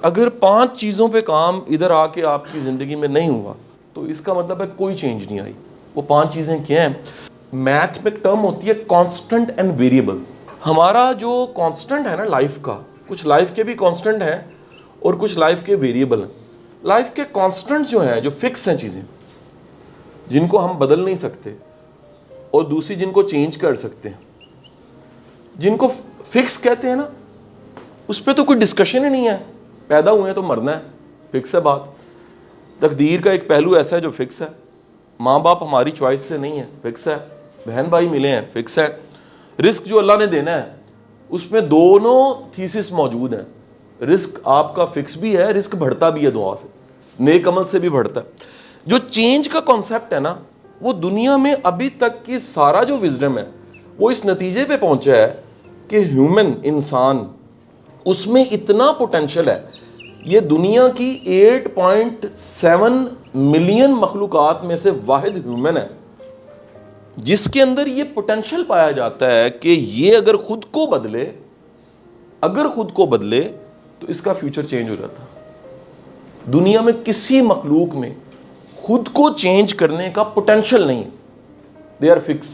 اگر 5 چیزوں پہ کام ادھر آ کے آپ کی زندگی میں نہیں ہوا تو اس کا مطلب ہے کوئی چینج نہیں آئی. وہ 5 چیزیں کیا ہیں؟ میتھ میں ایک ٹرم ہوتی ہے کانسٹنٹ اینڈ ویریبل. ہمارا جو کانسٹنٹ ہے نا لائف کا، کچھ لائف کے بھی کانسٹنٹ ہیں اور کچھ لائف کے ویریبل ہیں. لائف کے کانسٹنٹ جو ہیں، جو فکس ہیں چیزیں جن کو ہم بدل نہیں سکتے، اور دوسری جن کو چینج کر سکتے ہیں. جن کو فکس کہتے ہیں نا، اس پہ تو کوئی ڈسکشن ہی نہیں ہے. پیدا ہوئے ہیں تو مرنا ہے، فکس ہے بات. تقدیر کا ایک پہلو ایسا ہے جو فکس ہے. ماں باپ ہماری چوائس سے نہیں ہے، فکس ہے. بہن بھائی ملے ہیں، فکس ہے. رزق جو اللہ نے دینا ہے اس میں دونوں تھیسس موجود ہیں. رزق آپ کا فکس بھی ہے، رزق بڑھتا بھی ہے دعا سے، نیک عمل سے بھی بڑھتا ہے. جو چینج کا کانسیپٹ ہے نا، وہ دنیا میں ابھی تک کی سارا جو وزڈم ہے وہ اس نتیجے پہ پہنچا ہے کہ ہیومن انسان، اس میں اتنا پوٹینشل ہے. یہ دنیا کی 8.7 ملین مخلوقات میں سے واحد ہیومن ہے جس کے اندر یہ پوٹینشل پایا جاتا ہے کہ یہ اگر خود کو بدلے تو اس کا فیوچر چینج ہو جاتا. دنیا میں کسی مخلوق میں خود کو چینج کرنے کا پوٹینشل نہیں ہے. They are fix.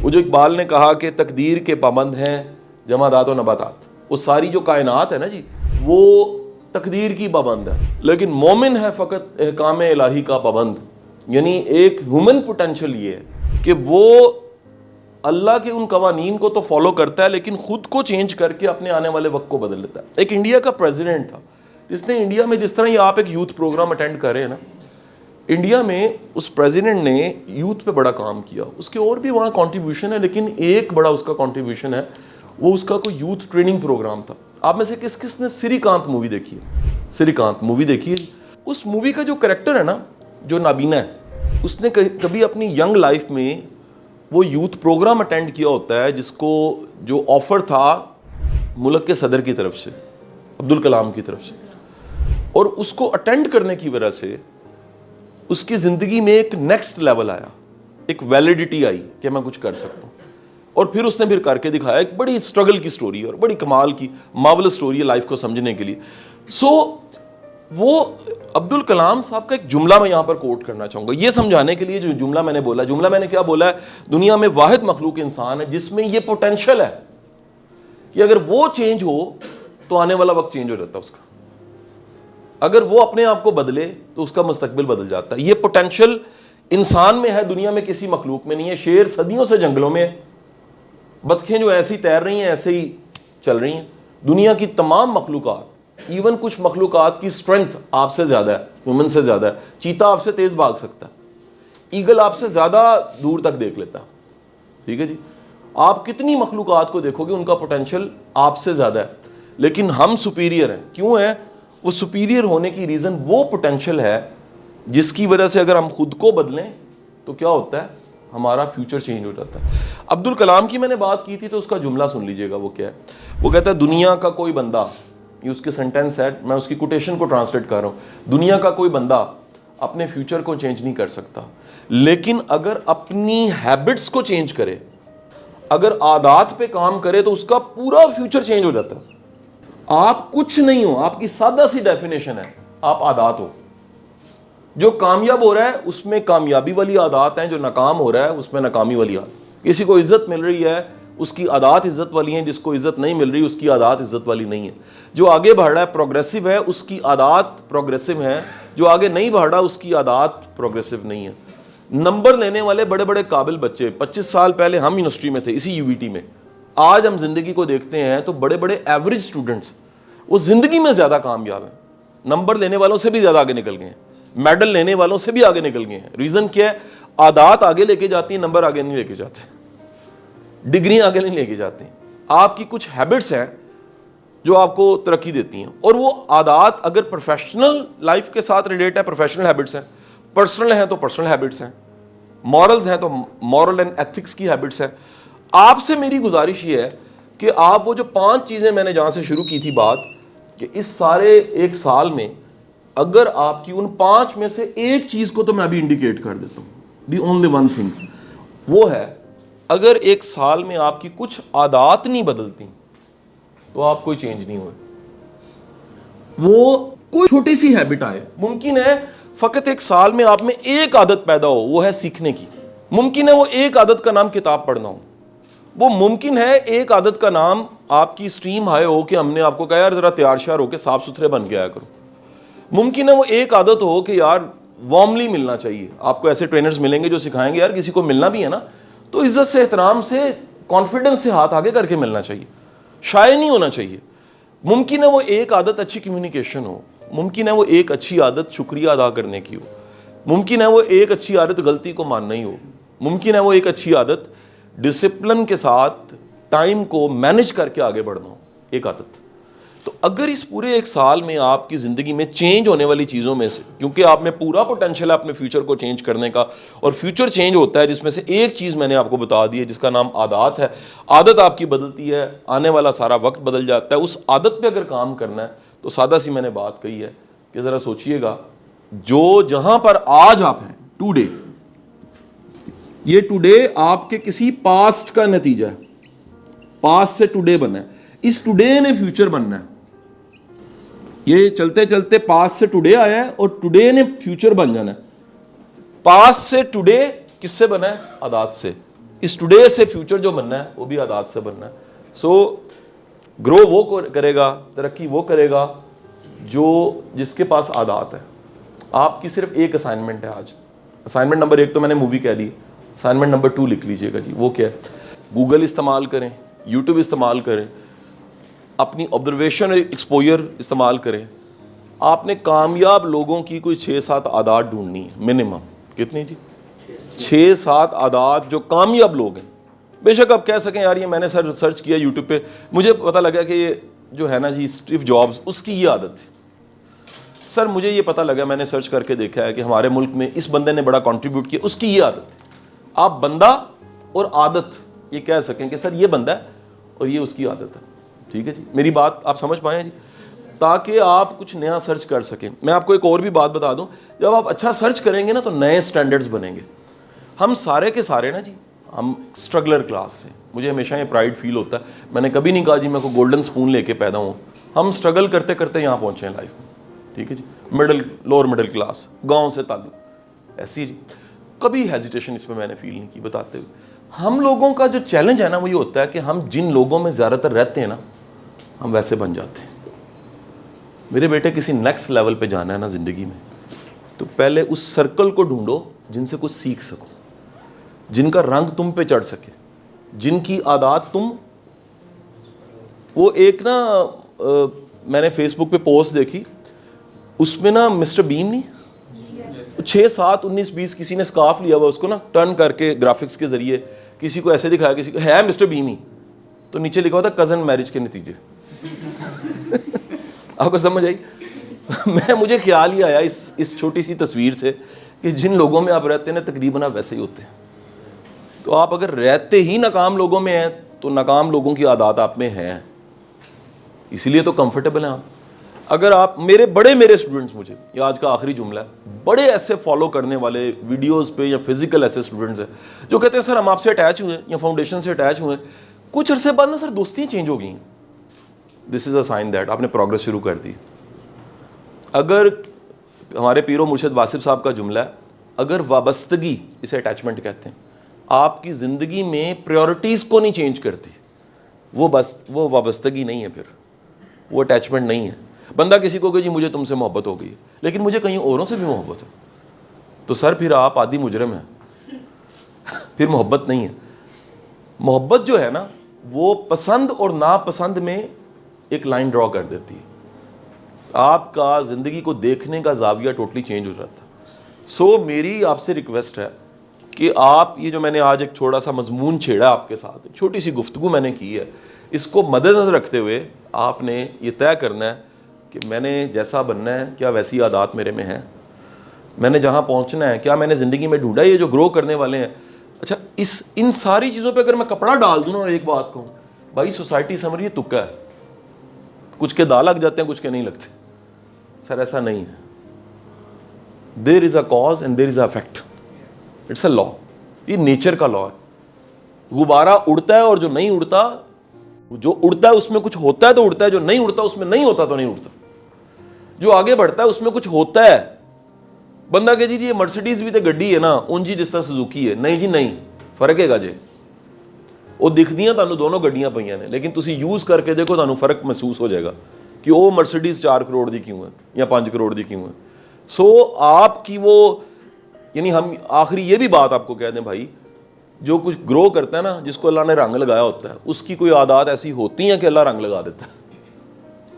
وہ جو اقبال نے کہا کہ تقدیر کے پابند ہیں جمادات و نباتات، وہ ساری جو کائنات ہے نا جی، وہ تقدیر کی پابند ہے، لیکن مومن ہے فقط احکام الہی کا پابند. یعنی ایک ہیومن پوٹینشل یہ ہے کہ وہ اللہ کے ان قوانین کو تو فالو کرتا ہے لیکن خود کو چینج کر کے اپنے آنے والے وقت کو بدل لیتا ہے. ایک انڈیا کا پریزیڈنٹ تھا جس نے انڈیا میں، جس طرح یہ آپ ایک یوتھ پروگرام اٹینڈ کر رہے ہیں نا، انڈیا میں اس پریزیڈنٹ نے یوتھ پہ بڑا کام کیا. اس کے اور بھی وہاں کنٹریبیوشن ہے، لیکن ایک بڑا اس کا کنٹریبیوشن ہے، وہ اس کا کوئی یوتھ ٹریننگ پروگرام تھا. آپ میں سے کس کس نے سری کانت مووی دیکھی ہے؟ سری کانت مووی دیکھی ہے؟ اس مووی کا جو کریکٹر ہے نا، جو نابینا ہے، اس نے کبھی اپنی ینگ لائف میں وہ یوتھ پروگرام اٹینڈ کیا ہوتا ہے جس کو، جو آفر تھا ملک کے صدر کی طرف سے، عبدالکلام کی طرف سے، اور اس کو اٹینڈ کرنے کی وجہ سے اس کی زندگی میں ایک نیکسٹ لیول آیا، ایک ویلیڈیٹی آئی کہ میں کچھ کر سکتا ہوں. اور پھر اس نے پھر کر کے دکھایا. ایک بڑی اسٹرگل کی سٹوری ہے اور بڑی کمال کی مارولس سٹوری ہے لائف کو سمجھنے کے لیے. وہ عبدالکلام صاحب کا ایک جملہ میں یہاں پر کوٹ کرنا چاہوں گا یہ سمجھانے کے لیے. جو جملہ میں نے کیا بولا ہے؟ دنیا میں واحد مخلوق انسان ہے جس میں یہ پوٹینشل ہے کہ اگر وہ چینج ہو تو آنے والا وقت چینج ہو جاتا ہے اس کا. اگر وہ اپنے آپ کو بدلے تو اس کا مستقبل بدل جاتا ہے. یہ پوٹینشل انسان میں ہے، دنیا میں کسی مخلوق میں نہیں ہے. شیر صدیوں سے جنگلوں میں، بطخیں جو ایسی تیر رہی ہیں ایسے ہی چل رہی ہیں. دنیا کی تمام مخلوقات، ایون کچھ مخلوقات کی سٹرنگتھ آپ سے زیادہ ہے، ہیومن سے زیادہ ہے. چیتا آپ سے تیز بھاگ سکتا ہے، ایگل آپ سے زیادہ دور تک دیکھ لیتا ہے. ٹھیک ہے جی. آپ کتنی مخلوقات کو دیکھو گے ان کا پوٹینشل آپ سے زیادہ ہے، لیکن ہم سپیریئر ہیں. کیوں ہیں وہ سپیریئر ہونے کی ریزن؟ وہ پوٹینشل ہے جس کی وجہ سے اگر ہم خود کو بدلیں تو کیا ہوتا ہے؟ ہمارا فیوچر چینج ہو جاتا ہے. عبدالکلام کی میں نے بات کی تھی تو اس کا جملہ سن لیجئے گا. وہ کیا ہے؟ وہ کہتا ہے دنیا کا کوئی بندہ، یہ اس کے سینٹینس ہے، میں اس کی کوٹیشن کو ٹرانسلیٹ کر رہا ہوں. دنیا کا کوئی بندہ اپنے فیوچر کو چینج نہیں کر سکتا، لیکن اگر اپنی ہیبٹس کو چینج کرے، اگر عادات پہ کام کرے تو اس کا پورا فیوچر چینج ہو جاتا ہے. آپ کچھ نہیں ہو، آپ کی سادہ سی ڈیفینیشن ہے، آپ عادات ہو. جو کامیاب ہو رہا ہے اس میں کامیابی والی عادات ہیں، جو ناکام ہو رہا ہے اس میں ناکامی والی عادت. کسی کو عزت مل رہی ہے اس کی عادات عزت والی ہیں، جس کو عزت نہیں مل رہی اس کی عادات عزت والی نہیں ہے. جو آگے بڑھ رہا ہے پروگریسو ہے، اس کی عادات پروگریسو ہیں. جو آگے نہیں بڑھ رہا اس کی عادات پروگریسو نہیں ہے. نمبر لینے والے بڑے بڑے قابل بچے، 25 سال پہلے ہم یونیورسٹی میں تھے، اسی یو بی ٹی میں. آج ہم زندگی کو دیکھتے ہیں تو بڑے بڑے ایوریج اسٹوڈنٹس وہ زندگی میں زیادہ کامیاب ہیں، نمبر لینے والوں سے بھی زیادہ آگے نکل گئے ہیں، میڈل لینے والوں سے بھی آگے نکل گئے ہیں. ریزن کیا ہے؟ عادات آگے لے کے جاتی ہیں، نمبر آگے نہیں لے کے جاتے، ڈگریاں آگے نہیں لے کے جاتی. آپ کی کچھ ہیبٹس ہیں جو آپ کو ترقی دیتی ہیں، اور وہ عادات اگر پروفیشنل لائف کے ساتھ ریلیٹ ہے، پروفیشنل ہیبٹس ہیں. پرسنل ہیں تو پرسنل ہیبٹس ہیں. مورلز ہیں تو مورل اینڈ ایتھکس کی ہیبٹس ہیں. آپ سے میری گزارش یہ ہے کہ آپ وہ جو 5 چیزیں میں نے جہاں سے شروع کی تھی بات، کہ اس سارے ایک سال میں اگر آپ کی ان 5 میں سے ایک چیز کو تو میں ابھی انڈیکیٹ کر دیتا ہوں، دی اونلی ون تھنگ، وہ ہے اگر ایک سال میں آپ کی کچھ عادات نہیں بدلتی تو آپ کوئی چینج نہیں ہوئے. وہ کوئی چھوٹی سی ہیبٹ آئے. ممکن ہے فقط ایک سال میں آپ میں ایک عادت پیدا ہو, وہ ہے سیکھنے کی. ممکن ہے وہ ایک عادت کا نام کتاب پڑھنا ہو. وہ ممکن ہے ایک عادت کا نام آپ کی اسٹریم ہائے ہو کہ ہم نے آپ کو کہا یار ذرا تیار شیار ہو کے صاف ستھرے بن کے آیا کرو. ممکن ہے وہ ایک عادت ہو کہ یار وارملی ملنا چاہیے. آپ کو ایسے ٹرینرز ملیں گے جو سکھائیں گے یار کسی کو ملنا بھی ہے نا تو عزت سے, احترام سے, کانفیڈنس سے ہاتھ آگے کر کے ملنا چاہیے, شائع نہیں ہونا چاہیے. ممکن ہے وہ ایک عادت اچھی کمیونیکیشن ہو. ممکن ہے وہ ایک اچھی عادت شکریہ ادا کرنے کی ہو. ممکن ہے وہ ایک اچھی عادت غلطی کو ماننا ہی ہو. ممکن ہے وہ ایک اچھی عادت ڈسپلن کے ساتھ ٹائم کو مینج کر کے آگے بڑھنا ہو, ایک عادت. تو اگر اس پورے ایک سال میں آپ کی زندگی میں چینج ہونے والی چیزوں میں سے, کیونکہ آپ میں پورا پوٹینشیل ہے اپنے فیوچر کو چینج کرنے کا, اور فیوچر چینج ہوتا ہے جس میں سے ایک چیز میں نے آپ کو بتا دی ہے جس کا نام عادات ہے. عادت آپ کی بدلتی ہے, آنے والا سارا وقت بدل جاتا ہے. اس عادت پہ اگر کام کرنا ہے تو سادہ سی میں نے بات کہی ہے کہ ذرا سوچئے گا, جو جہاں پر آج آپ ہیں ٹوڈے, یہ ٹوڈے آپ کے کسی پاسٹ کا نتیجہ ہے. پاسٹ سے ٹوڈے بنا ہے, اس ٹوڈے نے فیوچر بننا ہے. یہ چلتے چلتے پاسٹ سے ٹوڈے آیا ہے اور ٹوڈے نے فیوچر بن جانا ہے. پاسٹ سے ٹوڈے کس سے بنا ہے؟ عادات سے. اس ٹوڈے سے فیوچر جو بننا ہے وہ بھی عادات سے بننا ہے. سو گرو وہ کرے گا, ترقی وہ کرے گا جس کے پاس عادات ہے. آپ کی صرف ایک اسائنمنٹ ہے آج. اسائنمنٹ نمبر 1 تو میں نے مووی کہہ دی. اسائنمنٹ نمبر 2 لکھ لیجئے گا جی. وہ کیا ہے؟ گوگل استعمال کریں, یوٹیوب استعمال کریں, اپنی آبزرویشن ایکسپوجر استعمال کریں. آپ نے کامیاب لوگوں کی کوئی 6-7 عادات ڈھونڈنی ہے منیمم. کتنی جی؟ 6-7 عادات جو کامیاب لوگ ہیں. بے شک آپ کہہ سکیں یار یہ میں نے سرچ کیا یوٹیوب پہ, مجھے پتہ لگا کہ یہ جو ہے نا جی اسٹیو جابز, اس کی یہ عادت تھی. سر مجھے یہ پتہ لگا, میں نے سرچ کر کے دیکھا ہے کہ ہمارے ملک میں اس بندے نے بڑا کنٹریبیوٹ کیا, اس کی یہ عادت تھی. آپ بندہ اور عادت یہ کہہ سکیں کہ سر یہ بندہ ہے اور یہ اس کی عادت ہے. ٹھیک ہے جی, میری بات آپ سمجھ پائیں جی, تاکہ آپ کچھ نیا سرچ کر سکیں. میں آپ کو ایک اور بھی بات بتا دوں, جب آپ اچھا سرچ کریں گے نا تو نئے سٹینڈرڈز بنیں گے. ہم سارے کے سارے نا جی, ہم اسٹرگلر کلاس سے, مجھے ہمیشہ یہ پرائڈ فیل ہوتا ہے. میں نے کبھی نہیں کہا جی میں کو گولڈن سپون لے کے پیدا ہوں. ہم اسٹرگل کرتے کرتے یہاں پہنچے ہیں لائف میں. ٹھیک ہے جی, لوور مڈل کلاس, گاؤں سے تعلق, ایسی جی کبھی ہیزیٹیشن اس میں میں نے فیل نہیں کی بتاتے ہوئے. ہم لوگوں کا جو چیلنج ہے نا وہ یہ ہوتا ہے کہ ہم جن لوگوں میں زیادہ تر رہتے ہیں نا ہم ویسے بن جاتے ہیں. میرے بیٹے کسی نیکسٹ لیول پہ جانا ہے نا زندگی میں تو پہلے اس سرکل کو ڈھونڈو جن سے کچھ سیکھ سکو, جن کا رنگ تم پہ چڑھ سکے, جن کی عادات تم. وہ ایک نا میں نے فیس بک پہ پوسٹ دیکھی, اس میں نا مسٹر بین نہیں 6, 7, 19, 20 کسی نے سکارف لیا ہوا, اس کو نا ٹرن کر کے گرافکس کے ذریعے کسی کو ایسے دکھایا, کسی کو ہے مسٹر بین ہی, تو نیچے لکھا ہوتا کزن میرج کے نتیجے. آپ کو سمجھ آئی؟ مجھے خیال ہی آیا اس چھوٹی سی تصویر سے کہ جن لوگوں میں آپ رہتے ہیں نا تقریباً آپ ویسے ہی ہوتے ہیں. تو آپ اگر رہتے ہی ناکام لوگوں میں ہیں تو ناکام لوگوں کی عادات آپ میں ہیں, اسی لیے تو کمفرٹیبل ہیں آپ. اگر آپ میرے اسٹوڈنٹس, مجھے یہ آج کا آخری جملہ ہے, بڑے ایسے فالو کرنے والے ویڈیوز پہ یا فزیکل ایسے اسٹوڈنٹس ہیں جو کہتے ہیں سر ہم آپ سے اٹیچ ہوئے یا فاؤنڈیشن سے اٹیچ ہوئے, کچھ عرصے بعد نا سر دوستیاں چینج ہو گئی ہیں. دس از اے سائن دیٹ آپ نے پروگرس شروع کر دی. اگر ہمارے پیر و مرشد واسف صاحب کا جملہ ہے, اگر وابستگی, اسے اٹیچمنٹ کہتے ہیں, آپ کی زندگی میں پریورٹیز کو نہیں چینج کرتی, وہ وابستگی نہیں ہے, پھر وہ اٹیچمنٹ نہیں ہے. بندہ کسی کو کہ جی مجھے تم سے محبت ہو گئی ہے لیکن مجھے کہیں اوروں سے بھی محبت ہے, تو سر پھر آپ عادی مجرم ہیں, پھر محبت نہیں ہے. محبت جو ہے نا وہ پسند اور ناپسند میں ایک لائن ڈرا کر دیتی ہے. آپ کا زندگی کو دیکھنے کا زاویہ ٹوٹلی چینج ہو جاتا ہے. سو میری آپ سے ریکویسٹ ہے کہ آپ یہ جو میں نے آج ایک چھوٹا سا مضمون چھیڑا آپ کے ساتھ, ایک چھوٹی سی گفتگو میں نے کی ہے, اس کو مد نظر رکھتے ہوئے آپ نے یہ طے کرنا ہے کہ میں نے جیسا بننا ہے کیا ویسی عادات میرے میں ہیں, میں نے جہاں پہنچنا ہے کیا میں نے زندگی میں ڈھونڈا. یہ جو گرو کرنے والے ہیں, اچھا ان ساری چیزوں پہ اگر میں کپڑا ڈال دوں نا, ایک بات کہوں بھائی سوسائٹی سمجھ رہی ہے تکا ہے, کچھ کے داغ لگ جاتے ہیں کچھ کے نہیں لگتے. سر ایسا نہیں ہے. There is a cause and there is a effect, it's a law. یہ نیچر کا لا ہے. غبارہ اڑتا ہے اور جو نہیں اڑتا, جو اڑتا ہے اس میں کچھ ہوتا ہے تو اڑتا ہے, جو نہیں اڑتا اس میں نہیں ہوتا تو نہیں اڑتا. جو آگے بڑھتا ہے اس میں کچھ ہوتا ہے. بندہ کہ جی یہ مرسیڈیز بھی تو گڈی ہے نا ان جی جس طرح سزوکی ہے. نہیں جی نہیں, فرق ہے گا جی. وہ دکھدیاں تانوں دونوں گڈیاں پਈਆਂ نے, لیکن تسی یوز کر کے دیکھو تانوں فرق محسوس ہو جائے گا کہ وہ مرسیڈیز 4 کروڑ دی کیوں ہے یا 5 کروڑ دی کیوں ہے. سو آپ کی وہ یعنی ہم آخری یہ بھی بات آپ کو کہہ دیں بھائی, جو کچھ گرو کرتا ہے نا, جس کو اللہ نے رنگ لگایا ہوتا ہے, اس کی کوئی عادات ایسی ہوتی ہیں کہ اللہ رنگ لگا دیتا ہے.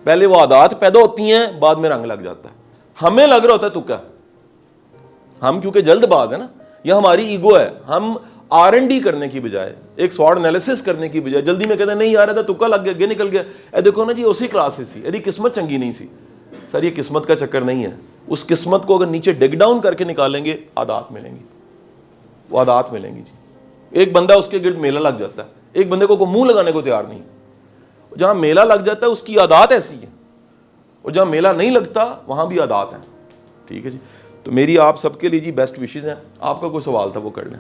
پہلے وہ عادات پیدا ہوتی ہیں, بعد میں رنگ لگ جاتا ہے. ہمیں لگ رہا ہوتا ہے تکا, ہم کیونکہ جلد باز ہیں نا, یا ہماری ایگو ہے, ہم R&D کرنے کی بجائے, ایک سواٹ انالیسس کرنے کی بجائے جلدی میں کہتے ہیں نہیں یار یہ تکا لگ گیا, اگے نکل گیا, اے دیکھو نا جی اسی کلاس سے سی, یہ قسمت چنگی نہیں سی. سر یہ قسمت کا چکر نہیں ہے. اس قسمت کو اگر نیچے ڈگ ڈاؤن کر کے نکالیں گے, عادات ملیں گی, وہ عادات ملیں گی جی. ایک بندہ اس کے گرد میلہ لگ جاتا ہے, ایک بندے کو منہ لگانے کو تیار نہیں. جہاں میلہ لگ جاتا ہے اس کی عادات ایسی ہیں, اور جہاں میلہ نہیں لگتا وہاں بھی عادات ہیں. ٹھیک ہے جی. تو میری آپ سب کے لیے جی بیسٹ وشز ہیں. آپ کا کوئی سوال تھا وہ کر لیں.